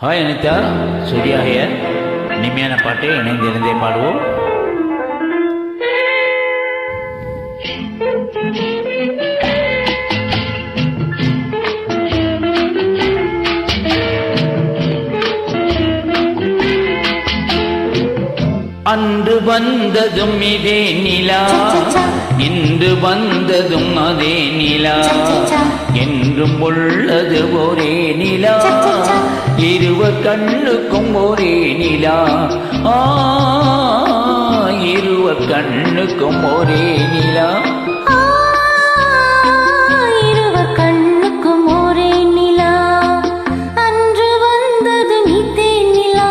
Hi Anitha, Surya here. இனிமையான பாட்டை இணைந்திருந்தே பாடுவோம். அன்று வந்ததும் இதே நிலா, இன்று வந்ததும் அதே நிலா, என்றும் உள்ளது ஒரே நிலா, இருவர் கண்ணுக்கும் ஒரே நிலா, இருவர் கண்ணுக்கும் ஒரே நிலா, இருவர் கண்ணுக்கும் ஒரே நிலா. அன்று வந்ததும் இதே நிலா,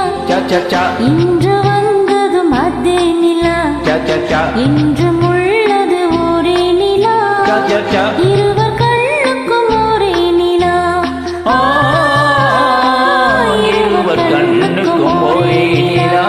இன்று வந்ததும் அதே நிலா, என்றும் உள்ளது ஒரே நிலா, இருவர் கண்ணுக்கும் ஒரே நிலா, இருவர் கண்ணுக்கும் ஒரே நிலா.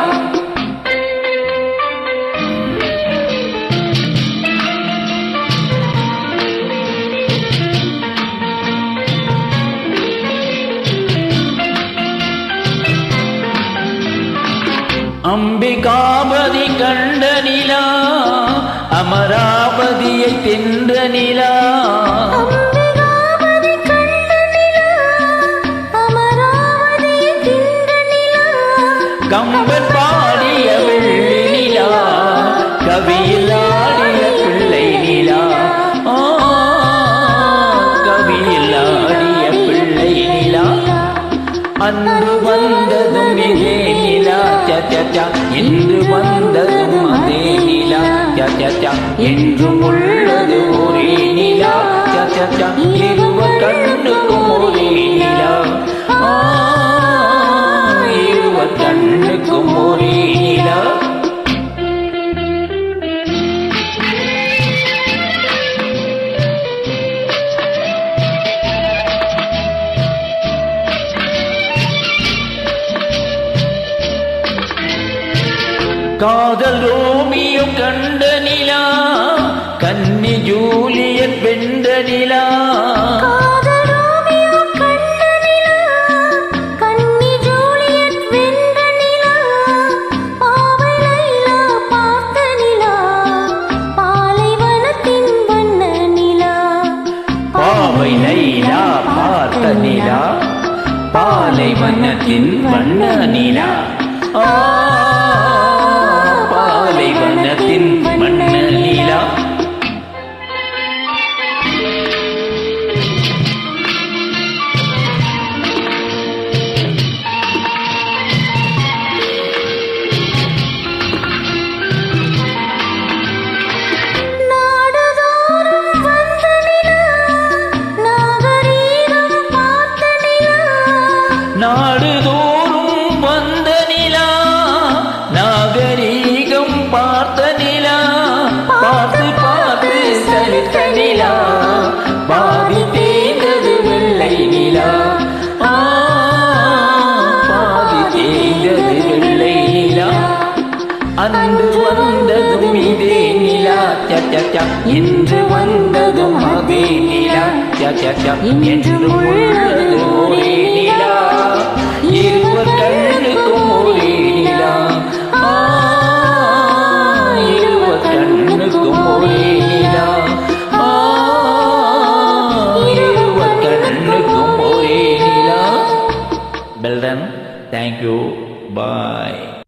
அம்பிகாபதி கண்ட நிலா, அமராவதியை தின்ற நிலா, அம்பிகாபதி கண்ட நிலா, அமராவதியை தின்ற நிலா, கம்பன் பாடிய வெள்ளி நிலா, கவியில் ஆடிய பிள்ளை நிலா, கவியில் ஆடிய பிள்ளை நிலா. அன்று வந்ததும் இதே நிலா, இன்று வந்ததும் அதே நிலா, என்றும் உள்ளது ஒரே நிலா, இருவர் கண்ணுக்கும் ஒரே நிலா, இருவர் கண்ணுக்கும் ஒரே நிலா. காதல் ரோமியோ கண்ட நிலா, கன்னி ஜூலியட் வென்ற நிலா, காதல் ரோமியோ கண்ட நிலா, கன்னி ஜூலியட் வென்ற நிலா, பாவை லைலா பார்த்த நிலா, பாலைவனத்தின் வண்ண நிலா, பாவை லைலா பார்த்த நிலா, பாலைவனத்தின் வண்ண நிலா, பாலைவனத்தின் வண்ண நிலா. நாடுதோறும் வந்த நிலா, நாகரீகம் பார்த்த நிலா, நாடுதோறும் வந்த நிலா, நாகரீகம் பார்த்த நிலா, பார்த்து பார்த்து சலித்த நிலா, பாதி தேய்ந்தது வெள்ளை நிலா, பாதி தேய்ந்தது வெள்ளை நிலா. அன்று வந்ததும் இதே நிலா, இன்று வந்ததும் அதே நிலா, என்றும் உள்ளது ஒரே நிலா, இருவர் கண்ணுக்கும் ஒரே நிலா, இருவர் கண்ணுக்கும் ஒரே நிலா, இருவர் கண்ணுக்கும் ஒரே நிலா. Well done. Thank you. Bye.